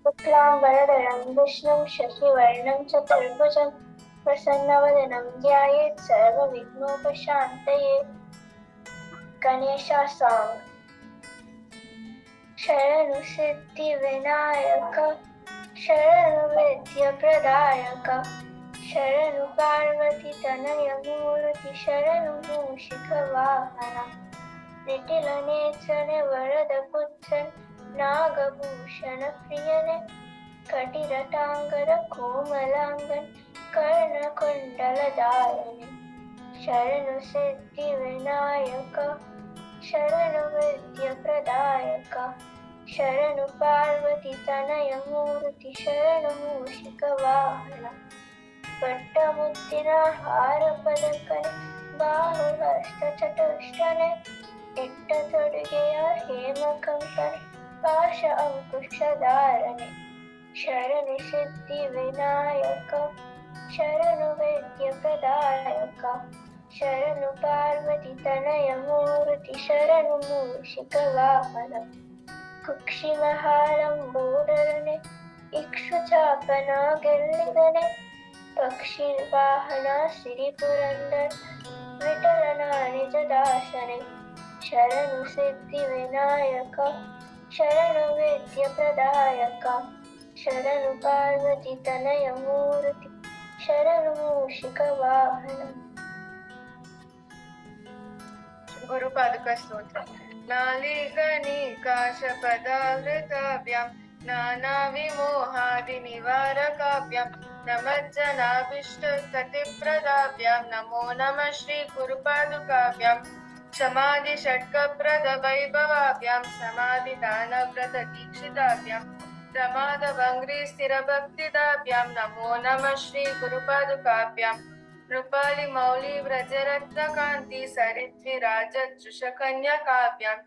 शुक्लाम्बरधरं विष्णुं शशिवर्णं चतुर्भुजं प्रसन्नवदनं ध्यायेत् सर्वविघ्नोपशान्तये। गणेशा song. शरणु सिद्धिविनायक शरणु विद्याप्रदायक शरणु पार्वती तनय मूर्ति शरणु मूषिकवाहन निटिलनेत्रने वरद पुत्रन नागभूषण प्रियने कटिरटांगर कोमलांगन कर्णकुंडलधारणे शरणु सिद्धिविनायक शरणु विद्याप्रदायक शरणु पार्वती तनय मूर्ति शरणु मूषिकवाहन ಪಟ್ಟಮುತ್ತಿನ ಹಾರ ಪದಕನೆ ಬಾಹುಹಸ್ತ ಚತುಷ್ಟನೆ ಇಟ್ಟ ತೊಡುಗೆಯ ಹೇಮ ಕಂಕನೆ ಪಾಶ ಅಂಕುಶಧಾರನೆ ಶರಣು ಸಿದ್ಧಿ ವಿನಾಯಕ ಶರಣು ವಿದ್ಯ ಪ್ರದಾಯಕ ಶರಣು ಪಾರ್ವತಿ ತನಯ ಮೂರ್ತಿ ಶರಣು ಮೂಷಿಕ ವಾಹನ ಕುಕ್ಷಿ ಮಹಾಲಂಬೋದರನೆ ಇಕ್ಷು ಚಾಪನ ಗೆಲ್ಲಿದನೆ ಪಕ್ಷಿ ವಾಹನ ಸಿರಿ ಪುರಂದರ್ ವಿಠಲನ ನಿಜ ದಾಸನೆ ಶರಣು ಸಿದ್ಧಿ ವಿನಾಯಕ ಶರಣು ವಿದ್ಯ ಪ್ರದಾಯಕ ಶರಣು ಪಾರ್ವತಿ ತನಯ ಮೂರ್ತಿ ಶರಣು ಮೂಷಿಕ ವಾಹನ. ಗುರುಪಾದುಕ ಸ್ತೋತ್ರ. ನಾಲಿಗನಿಕಾಶಪದಾವೃತಾಭ್ಯಾಂ ನಾನಾ ವಿಮೋಹಾದಿ ನಿವಾರಕಾಭ್ಯಾಂ ನಮಜ್ಜನಾಭೀಷ್ಟಕತಿಪ್ರದಾಭ್ಯಾಂ ನಮೋ ನಮಃ ಶ್ರೀ ಗುರುಪಾದುಕಾಭ್ಯಾಂ ಸಮಾಧಿ ಷಟ್ಕಪ್ರದ ವೈಭವಾಭ್ಯಾಂ ಸಮಾಧಿ ದಾನವ್ರತ ದೀಕ್ಷಿತಾಭ್ಯಾಂ ಪ್ರಮಾದ ಭಂಗ್ರಿ ಸ್ಥಿರ ಭಕ್ತಿದಾಭ್ಯಾಂ ನಮೋ ನಮಃ ಶ್ರೀ ಗುರುಪಾದುಕಾಭ್ಯಾಂ ನೃಪಾಲಿ ಮೌಲಿ ವ್ರಜರತ್ನ ಕಾಂತಿ ಸರಿದ್ವಿ ರಾಜದೃಷಕನ್ಯಕಾಭ್ಯಾಂ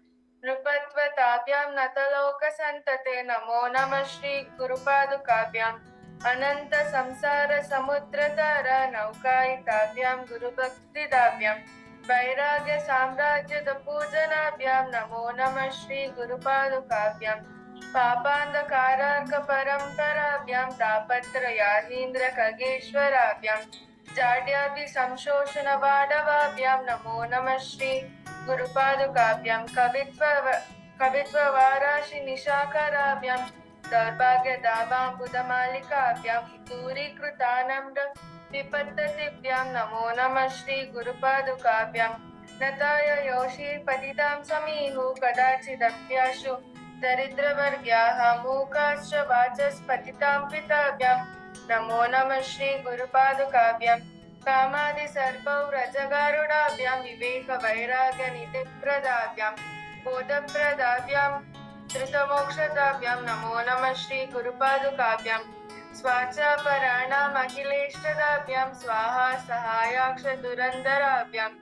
ನೃಪತ್ವತಾಭ್ಯಾಂ ನತಲೋಕ ಸಂತತೆ ನಮೋ ನಮಃ ಶ್ರೀ ಗುರುಪಾದುಕಾಭ್ಯಾಂ ಅನಂತ ಸಂಸಾರ ಸಮುದ್ರತಾರ ನೌಕಾಯಿತಾಭ್ಯಾಂ ಗುರುಭಕ್ತಿದಾಭ್ಯಾಂ ವೈರಾಗ್ಯ ಸಾಮ್ರಾಜ್ಯದ ಪೂಜನಾಭ್ಯಾಂ ನಮೋ ನಮಃ ಶ್ರೀ ಗುರುಪಾದುಕಾಭ್ಯಾಂ ಪಾಪಾಂಧಕಾರಾರ್ಕ ಪರಂಪರಾಭ್ಯಾಂ ತಾಪತ್ರಯಾಹೀಂದ್ರ ಖಗೇಶ್ವರಾಭ್ಯಾಂ ಜಾಡ್ಯಾದಿ ಸಂಶೋಷಣ ವಾಡವಾಭ್ಯಾಂ ನಮೋ ನಮಃ ಶ್ರೀ ಗುರುಪಾದುಕಾಭ್ಯಾಂ ಕವಿತ್ವ ವಾರಾಶಿ ನಿಶಾಕರಾಭ್ಯಾಂ ದೌರ್ಭಾಗ್ಯ ದಾವಾಂಬುಧ ಮಾಲಿಕಾಭ್ಯಾಂ ದೂರೀಕೃತಾನಮ್ರ ವಿಪತ್ತತಿಭ್ಯಾಂ ನಮೋ ನಮಃ ಶ್ರೀ ಗುರುಪಾದುಕಾಭ್ಯಾಂ ನತಾಯ ಯೋಷಿ ಪತಿತಾಂ ಸಮೀಹು ಕದಾಚಿದಪ್ಯಾಶು ದರಿದ್ರವರ್ಗ್ಯಾಃ ಮೂಕಾಶ್ಚ ವಾಚಸ್ಪತಿತಾಂ ಪಿತಾಭ್ಯಾಂ ನಮೋ ನಮಃ ಶ್ರೀ ಗುರುಪಾದುಕಾಭ್ಯಾಂ ಕಾಮಾದಿ ಸರ್ಪೌ ರಜಗಾರುಡಾಭ್ಯಾಂ ವಿವೇಕ ವೈರಾಗ್ಯ ನಿಧಿಪ್ರದಾಭ್ಯಾಂ ಬೋಧಪ್ರದಾಭ್ಯಾಂ ಧೃತಮೋಕ್ಷದಾಭ್ಯಾಂ ನಮೋ ನಮಃ ಶ್ರೀ ಗುರುಪಾದುಕಾಭ್ಯಾಂ ಸ್ವಾಚಾಪರಾಣಾಂ ಅಖಿಲೇಷ್ಟದಾಭ್ಯಾಂ ಸ್ವಾಹಾ ಸಹಾಯಾಕ್ಷ ದುರಂದರಾಭ್ಯಾಂ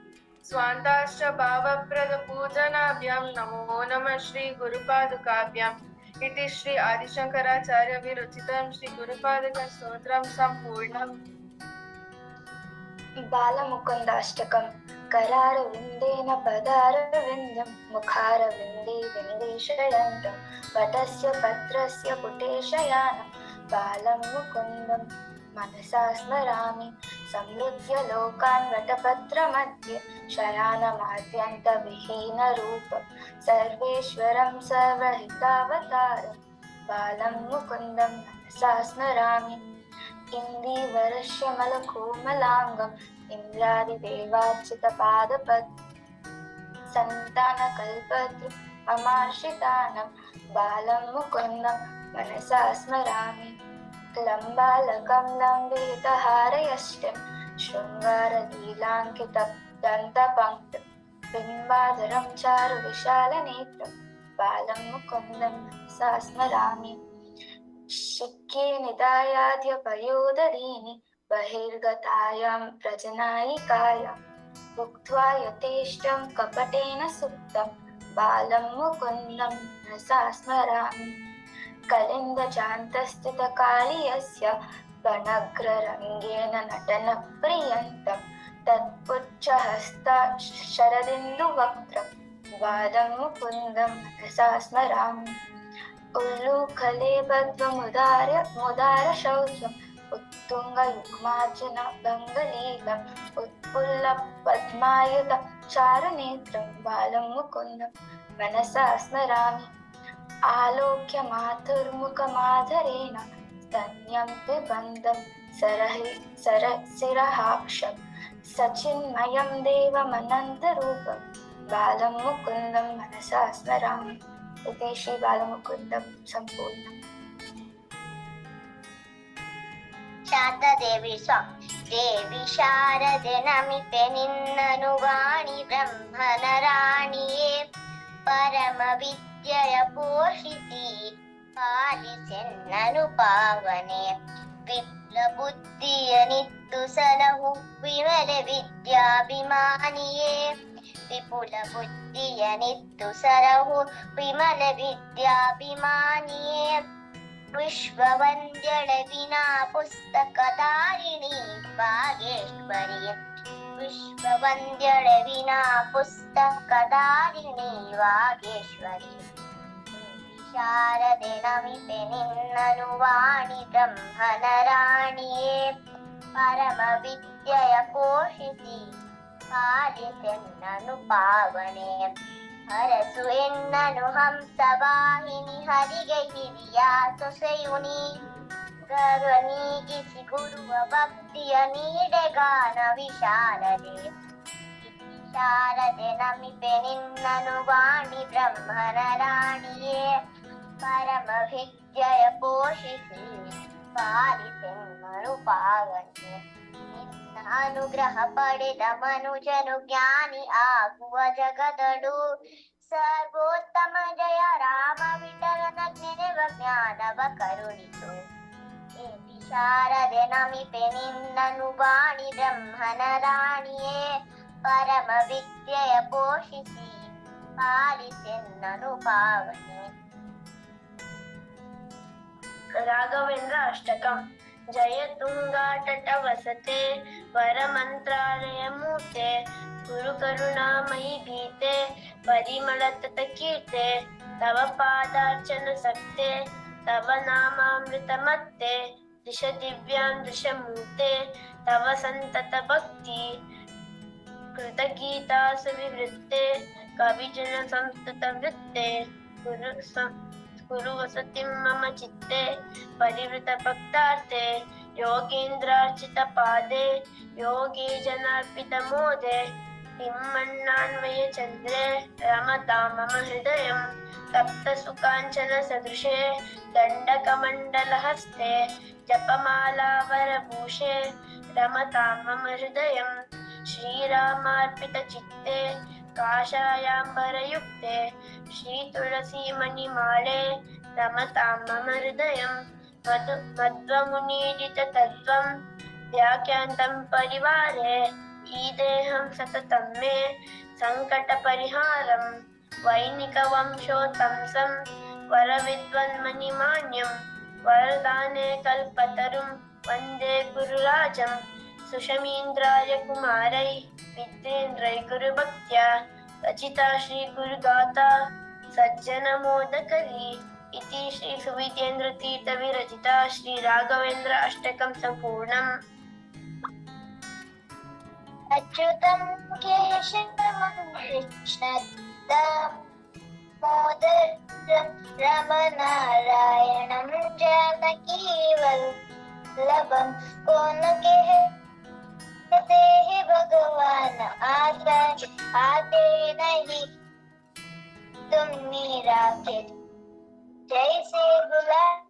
ಸ್ವಾಂತಾಶ್ಚ ಭಾವಪ್ರದ ಪೂಜನಾಭ್ಯಾಂ ನಮೋ ನಮಃ ಶ್ರೀ ಗುರುಪಾದುಕಾಭ್ಯಾಂ इति श्री आदिशंकराचार्य विरचितं श्री गुरुपादक स्तोत्रं संपूर्णम्. बालमुकुन्दाष्टकम्. करारविन्देन पदारविन्दं मुखारविन्दे विन्देशयन्तं वटस्य पत्रस्य पुटेशयानं बालं मुकुन्दं मनसा स्मरामि समृद्ध्य लोकान् वटपत्रमध्ये शयानमाद्यन्तविहीनरूपं सर्वेश्वरं सर्वहितावतारं बालं मुकुन्दं मनसा स्मरामि इन्दीवरश्यमलकोमलाङ्गम् इन्द्रादिदेवार्चितपादपद् सन्तानकल्पतृ ममाश्रितानं बालं मुकुन्दं मनसा स्मरामि लम्बालकं लम्बितहारयष्टिं शृङ्गारलीलाङ्कितदन्तपङ्क्तिं बिम्बाधरं चारुविशालनेत्रं बालं मुकुन्दं मनसा स्मरामि शिक्ये निदायाद्यपयोदरीनि बहिर्गतायां प्रजनायिकायां भुक्त्वा यथेष्टं कपटेन सुप्तं बालं मुकुन्दं मनसा स्मरामि कलिन्दजान्तस्थितकालीयस्य गणग्ररङ्गेन नटनप्रियन्तं तत्पुच्छहस्ता शरदिन्दुवक्त्रं बालं मुकुन्दं मनसा स्मरामि उल्लूखले मुदारशौर्यम् उत्तुङ्गयुग्मार्जन गङ्गलीलम् उत्पुल्लपद्मायुध चारुनेत्रं बालं मुकुन्दं मनसा स्मरामि आलोक्य मातुर्मुखमाधरेण स्तन्यं पिबन्दं सरसिरहाक्षं सचिन्मयं देवमनन्तरूपं बालं मुकुन्दं मनसा स्मरामि। इति श्री बालमुकुन्दं सम्पूर्णम्। ಶಾರದೇವಿ ಸಾಂಗ್. ದೇವಿ ಶಾರದೆ ನಮಿತೆ ನಿನ್ನನು ವಾಣಿ ಬ್ರಹ್ಮನ ರಾಣಿಯೇ ಪರಮ ವಿದ್ಯೆಯ ಪೋಷಿಸಿ ಪಾಲಿಸೆನ್ನನು ಪಾವನೆ ವಿಪ್ಲ ಬುದ್ಧಿಯ ನಿತ್ತು ಸಲಹು ವಿಮಲ ವಿದ್ಯಾಭಿಮಾನಿಯೇ ವಿಪುಲ ಬುದ್ಧಿಯ ನಿತ್ತು ಸರಹು ವಿಮಲ ವಿದ್ಯಾಭಿಮಾನಿಯೇ ವಿಶ್ವವಂದ್ಯಳವಿನಾ ಪುಸ್ತಕಧಾರಿಣಿ ವಾಗೇಶ್ವರಿ ವಿಶ್ವವಂದ್ಯಳವಿನಾ ಪುಸ್ತಕಧಾರಿಣಿ ವಾಗೇಶ್ವರಿ ಶಾರದೆ ನಮಿತೆ ನಿನ್ನನು ವಾಣಿ ಬ್ರಹ್ಮನ ರಾಣಿಯೇ ಪರಮ ವಿದ್ಯೆಯ ಪೋಷಿಸಿ ಪಾಲಿಸೆನ್ನನು ಪಾವನೆ ಹರಸು ಎನ್ನನು ಹಂಸವಾಹಿನಿ ಹರಿಗೆ ಹಿರಿಯ ಸೊಸೆಯುನಿ ಗರ್ವ ನೀಗಿಸಿ ಗುರುವ ಭಕ್ತಿಯ ನೀಡೆಗಾನ ವಿಶಾರದೆ ಶಾರದೆ ನಮಿತೆ ನಿನ್ನನು ವಾಣಿ ಬ್ರಹ್ಮನ ರಾಣಿಯೇ ಪರಮ ವಿದ್ಯೆಯ ಪೋಷಿಸಿ ಪಾಲಿಸೆನ್ನನು ಪಾವನೆ ನಿನ್ನ ಅನುಗ್ರಹ ಪಡೆದ ಮನುಜನು ಜ್ಞಾನಿ ಆಗುವ ಜಗದಳು ಸರ್ವೋತ್ತಮ ಜಯ ರಾಮ ವಿಠಲನ ನೆನೆವ ಜ್ಞಾನವ ಕರುಣಿಸು ಏತಿ ಶಾರದೆ ನಮಿತೆ ನಿನ್ನನು ವಾಣಿ ಬ್ರಹ್ಮನ ರಾಣಿಯೇ ಪರಮ ವಿದ್ಯೆಯ ಪೋಷಿಸಿ ಪಾಲಿಸೆನ್ನನು ಪಾವನೆ. ರಾಘವೇಂದ್ರ ಅಷ್ಟಕಂ. ಜಯ ತುಂಗಾಟಟ ವಸತೆ ವರಮಂತ್ರಾಲಯ ಮೂರ್ತೆ ಗುರು ಕರುಣಾಮಯಿ ಭೀತೆ ಪರಿಮಳ ತತ ಕೀರ್ತೆ ತವ ಪಾದಾರ್ಚನ ಸಕ್ತೆ ತವ ನಾಮಾಮೃತ ಮತ್ತೆ ದಿಶ ದಿವ್ಯಾಂ ದೃಶ ಮೂರ್ತೆ ತವ ಸಂತತ ಭಕ್ತಿ ಕೃತಗೀತಾ ಸುವಿವೃತ್ತೆ ಕವಿಜನ ಸಂಸ್ತುತ ವೃತ್ತೆ ಗುರು ವಸತಿ ಮಮ ಚಿತ್ತೆ ಪರಿವೃತ ಭಕ್ತಾರ್ತೆ ಯೋಗೇಂದ್ರಾರ್ಚಿತ ಪಾದೆ ಯೋಗಿ ಜನಾರ್ಪಿತ ಮೋದೆ ತಿಮ್ಮಣ್ಣಾನ್ವಯ ಚಂದ್ರೇ ರಮತಾ ಮಮ ಹೃದಯಂ ತಪ್ತ ಸುಕಾಂಚನ ಸದೃಶೇ ದಂಡಕಮಂಡಲ ಹಸ್ತೆ ಜಪಮಾಲಾವರಭೂಷೆ ರಮತಾ ಮಮ ಹೃದಯಂ ಶ್ರೀರಾಮಾರ್ಪಿತ ಚಿತ್ತೆ ಕಾಷಾಯಾಂಬರಯುಕ್ತೆ ಶ್ರೀ ತುಳಸಿ ಮಣಿಮಾಲೆ ರಮತಾಂ ಮಮ ಹೃದಯಂ ಮಧ್ವಮುನೀರಿತ ತತ್ವಂ ವ್ಯಾಖ್ಯಾಂತಂ ಪರಿವಾರೆ ಈ ದೇಹಂ ಸತತಂ ಮೇ ಸಂಕಟ ಪರಿಹಾರಂ ವೈನಿಕ ವಂಶೋತ್ತಂಸಂ ವರವಿದ್ವನ್ಮಣಿಮಾನ್ಯಂ ವರದಾನೆ ಕಲ್ಪತರುಂ ವಂದೇ ಗುರುರಾಜಂ ಸುಷಮೀಂದ್ರಾಯ ಕುಮಾರೈ ವಿದ್ಯೇಂದ್ರೈ ಗುರುಭಕ್ತ್ಯಾ ರಚಿತಾ ಶ್ರೀ ಗುರುಗಾಥಾ ಸಜ್ಜನ ಮೋದಕರಿ ಇತಿ ಶ್ರೀ ಸುವಿತೇಂದ್ರ ತೀರ್ಥ ವಿರಚಿತಾ ಶ್ರೀ ರಾಘವೇಂದ್ರ ಅಷ್ಟಕಂ ಸಂಪೂರ್ಣಂ. ಅಚ್ಯುತಂ ಕೇಶವಂ ಕೃಷ್ಣದಾಮೋದರಂ ರಮನಾರಾಯಣಂ जानकीवल्लभं कौन कहते हैं भगवान आते नहीं तुम मीरा के जैसे बुलाते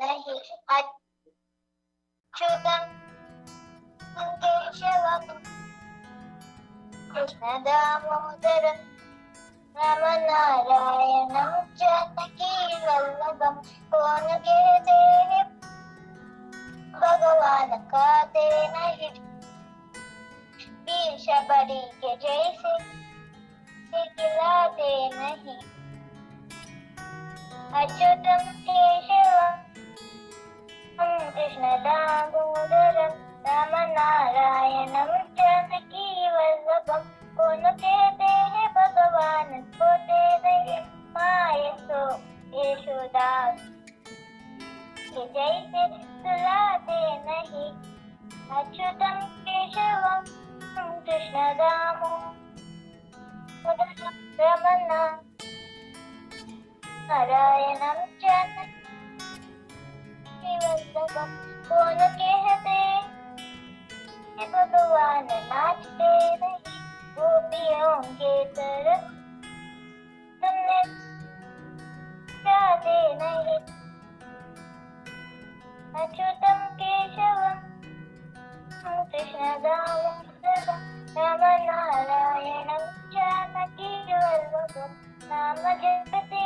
नहीं अच्युतम केशवम कृष्ण दामोदर रामनारायणं जानकी वल्लभं कौन कहते हैं भगवान कहते नहीं वीर शबरी के जैसे खिलाते नहीं अच्युतम केशवम कृष्ण दामोदरम रामनारायणं जानकी वल्लभं कौन कहते हैं भगवान होते नहीं माये तो कृष्ण दामोदरं रमनारायणं जानकी वल्लभं कौन कहते कि भगवान नाचते नहीं गोपियों के तरह तुमने जाते नहीं अच्युतं केशवं कृष्णदामोदरं रामनारायणं जानकी वल्लभं नाम जपते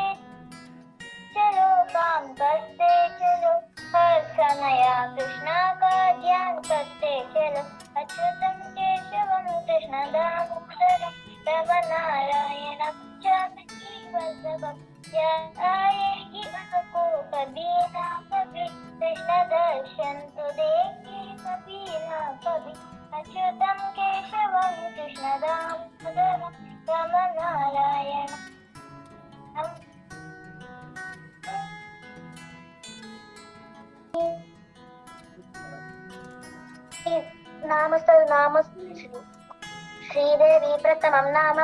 चलो काम करते चलो हर समय कृष्णा का ध्यान करते चलो अच्युतं केशवं कृष्णदामोदरं रामनारायणं जानकी वल्लभं याद आएगी उनको कभी ना कभी कृष्ण दर्शन तो देंगे कभी ना कभी अच्युतं केशवं कृष्णदामोदरं रामनारायणं नाम श्रीदेवी प्रथमं नाम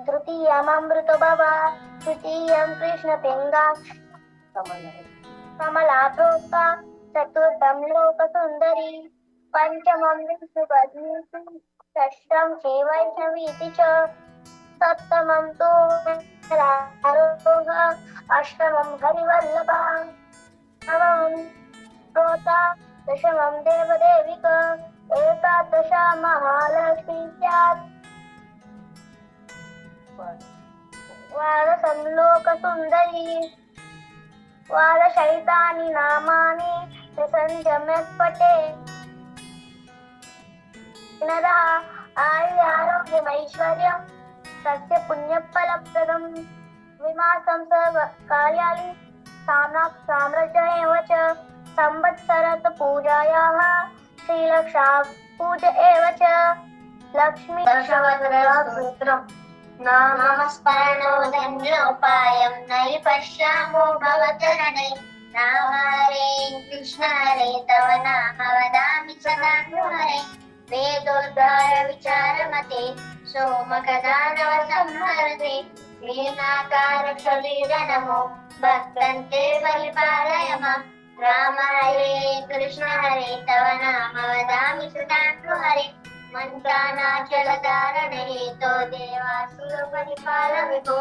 द्वितीयममृतो भव तृतीयं कृष्णपिङ्गा कमला प्रोक्ता चतुर्थं लोकसुन्दरी पञ्चमं विष्णुपत्नी षष्ठं श्रीवैष्णवीति च सप्तमं तु रारोह अष्टमं हरिवल्लभा नवमं प्रोता दशमं देवदेविक एकादशा महालक्ष्मी स्यात् द्वादशं लोकसुन्दरी द्वादशैतानि नामानि त्रिसञ्जम्यक् पठे नरः आयुरारोग्यमैश्वर्यं तस्य पुण्यफलप्रदं विमासं सर्वकार्याणि साम्राज्य एव च संवत्सरत पूजायाः श्रीलक्षा पूज एव च लक्ष्मी दशवदनसूत्रम् नामस्मरणो धन्योपायं नहि पश्यामो भवतरणे राम हरे कृष्ण हरे तव नाम वदामि सदा हरे वेदोद्धार विचारमते सोमकदानव संहरते लीलाकार शरीर नमो भक्तन्ते परिपालय माम् राम हरे कृष्ण हरे तव नाम वदामि सदा हरे मन्त्राणाचलधारणे तो देवासुर परिपालवितो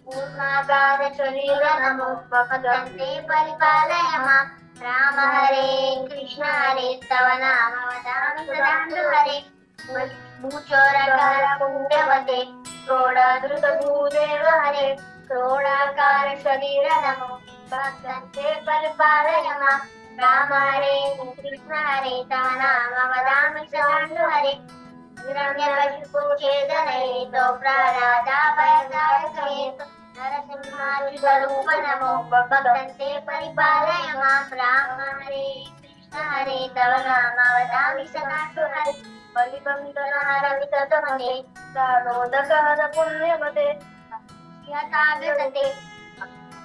कूर्माकार शरीर नमो भक्तन्ते परिपालय माम् राम हरे कृष्ण हरे तव नाम वदामि सदा हरे भूचोरकार पुण्यवते क्रोडाधृत भूदेव हरे क्रोडाकार शरीर नमो भक्तन्ते परिपालय माम् राम हरे कृष्ण हरे तव नाम वदामि सदा हरे हिरण्यकशिपुच्छेदनहेतो प्रह्लादाभयदायकहेतो नरसिंहादिस्वरूप नमो भक्तन्ते परिपालय माम् राम हरे कृष्ण हरे तव नाम वदामि सदा हरे बलिबन्धनहरविततमते दानोदकहर पुण्यमते यथागतते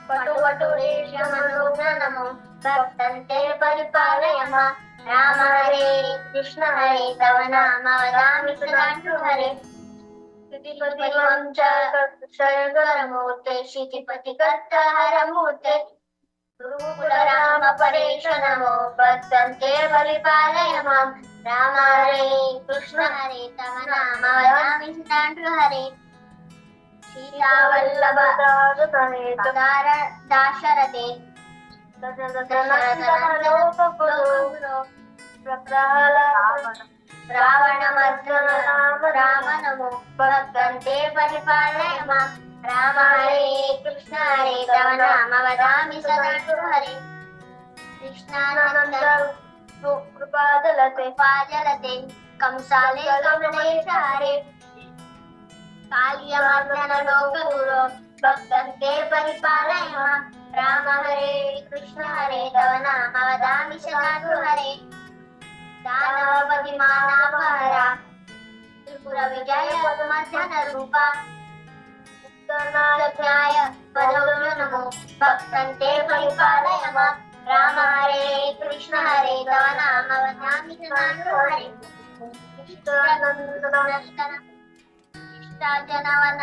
पटुवटुरेशमनोग्न नमो भक्तन्ते परिपालय माम् राम हरे कृष्ण हरे तव नाम वदामि सदा हरे श्रुतिपतिमं च क्षयकरमूर्ते श्रुतिपतिकर्ताहरमूर्ते गुरुकुलराम परेश नमो भक्तन्ते परिपालय माम् राम हरे कृष्ण हरे तव नाम वदामि सदा हरे सीतावल्लभ दाशरथे रावणमर्दन राम नमो भक्तन्ते परिपालय माम् राम हरे कृष्ण हरे तव नाम वदामि सदा हरे कृष्णानन्द कृपाजलते कंसाले कमलेश हरे कालियमर्दन लोकगुरो भक्तन्ते परिपालय माम् राम हरे कृष्ण हरे तव नाम वदामि सदा हरे दानवपतिमानापहरा त्रिपुर विजय पद्मधन रूपा उत्तरनाथाय पदव्य नमो भक्तन्ते परिपालय माम् राम हरे कृष्ण हरे तव नाम वदामि सदा हरे इष्टाजनवन